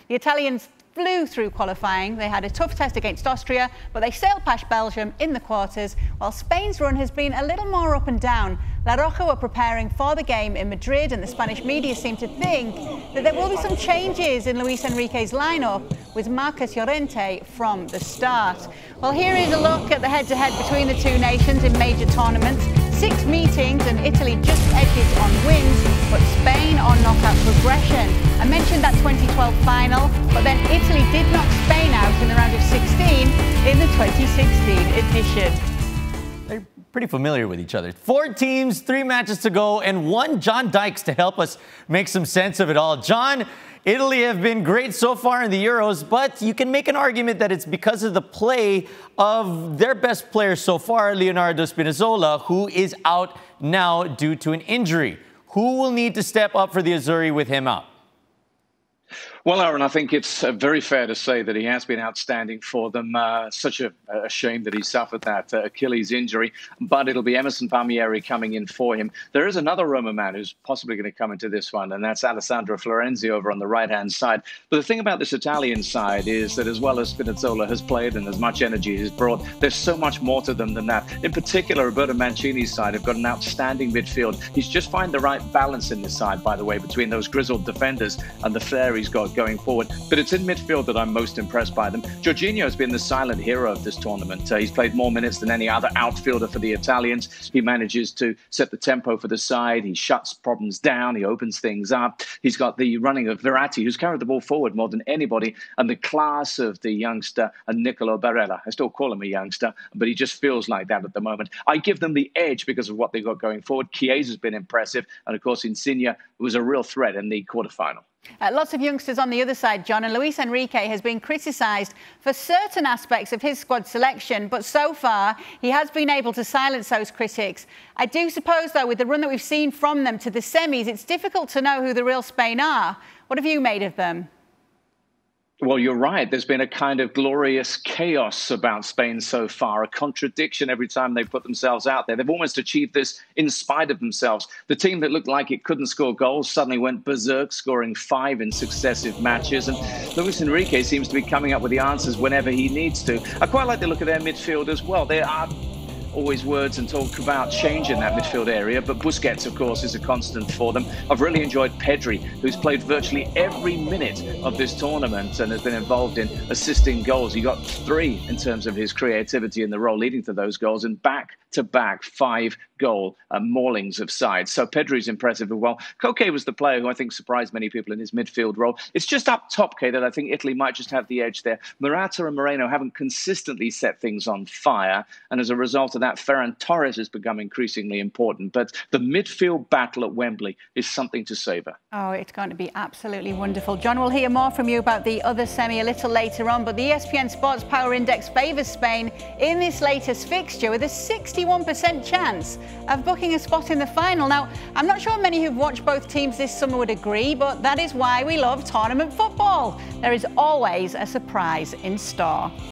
The Italians flew through qualifying. They had a tough test against Austria, but they sailed past Belgium in the quarters, while Spain's run has been a little more up and down. La Roja were preparing for the game in Madrid, and the Spanish media seem to think that there will be some changes in Luis Enrique's lineup, with Marcos Llorente from the start. Well, here is a look at the head-to-head between the two nations in major tournaments. 6 meetings and Italy just edges on wins, but Spain on knockout progression. I mentioned that 2012 final, but then Italy did knock Spain out in the round of 16 in the 2016 edition. They're pretty familiar with each other. 4 teams, 3 matches to go, and 1 John Dykes to help us make some sense of it all. John, Italy have been great so far in the Euros, but you can make an argument that it's because of the play of their best player so far, Leonardo Spinazzola, who is out now due to an injury. Who will need to step up for the Azzurri with him out? Well, Aaron, I think it's very fair to say that he has been outstanding for them. Such a shame that he suffered that Achilles injury, but it'll be Emerson Palmieri coming in for him. There is another Roma man who's possibly going to come into this one, and that's Alessandro Florenzi over on the right-hand side. But the thing about this Italian side is that as well as Spinazzola has played and as much energy he's brought, there's so much more to them than that. In particular, Roberto Mancini's side have got an outstanding midfield. He's just found the right balance in this side, by the way, between those grizzled defenders and the flair he's got going forward. But it's in midfield that I'm most impressed by them. Jorginho has been the silent hero of this tournament. He's played more minutes than any other outfielder for the Italians. He manages to set the tempo for the side. He shuts problems down. He opens things up. He's got the running of Verratti, who's carried the ball forward more than anybody, and the class of the youngster, Nicolo Barella. I still call him a youngster, but he just feels like that at the moment. I give them the edge because of what they got going forward. Chiesa's been impressive, and of course Insigne was a real threat in the quarterfinal. Lots of youngsters on the other side, John, and Luis Enrique has been criticised for certain aspects of his squad selection, but so far he has been able to silence those critics. I do suppose, though, with the run that we've seen from them to the semis, it's difficult to know who the real Spain are. What have you made of them? Well, you're right. There's been a kind of glorious chaos about Spain so far, a contradiction every time they put themselves out there. They've almost achieved this in spite of themselves. The team that looked like it couldn't score goals suddenly went berserk, scoring 5 in successive matches. And Luis Enrique seems to be coming up with the answers whenever he needs to. I quite like the look of their midfield as well. There are always words and talk about change in that midfield area, but Busquets, of course, is a constant for them. I've really enjoyed Pedri, who's played virtually every minute of this tournament and has been involved in assisting goals. He got 3 in terms of his creativity in the role leading to those goals, and back-to-back 5-goal maulings of sides. So Pedri's impressive as well. Koke was the player who I think surprised many people in his midfield role. It's just up top, Kay, that I think Italy might just have the edge there. Morata and Moreno haven't consistently set things on fire, and as a result of that, Ferran Torres has become increasingly important. But the midfield battle at Wembley is something to savour. Oh, it's going to be absolutely wonderful. John, we'll hear more from you about the other semi a little later on, but the ESPN Sports Power Index favours Spain in this latest fixture with a 61% chance of booking a spot in the final. Now, I'm not sure many who've watched both teams this summer would agree, but that is why we love tournament football. There is always a surprise in store.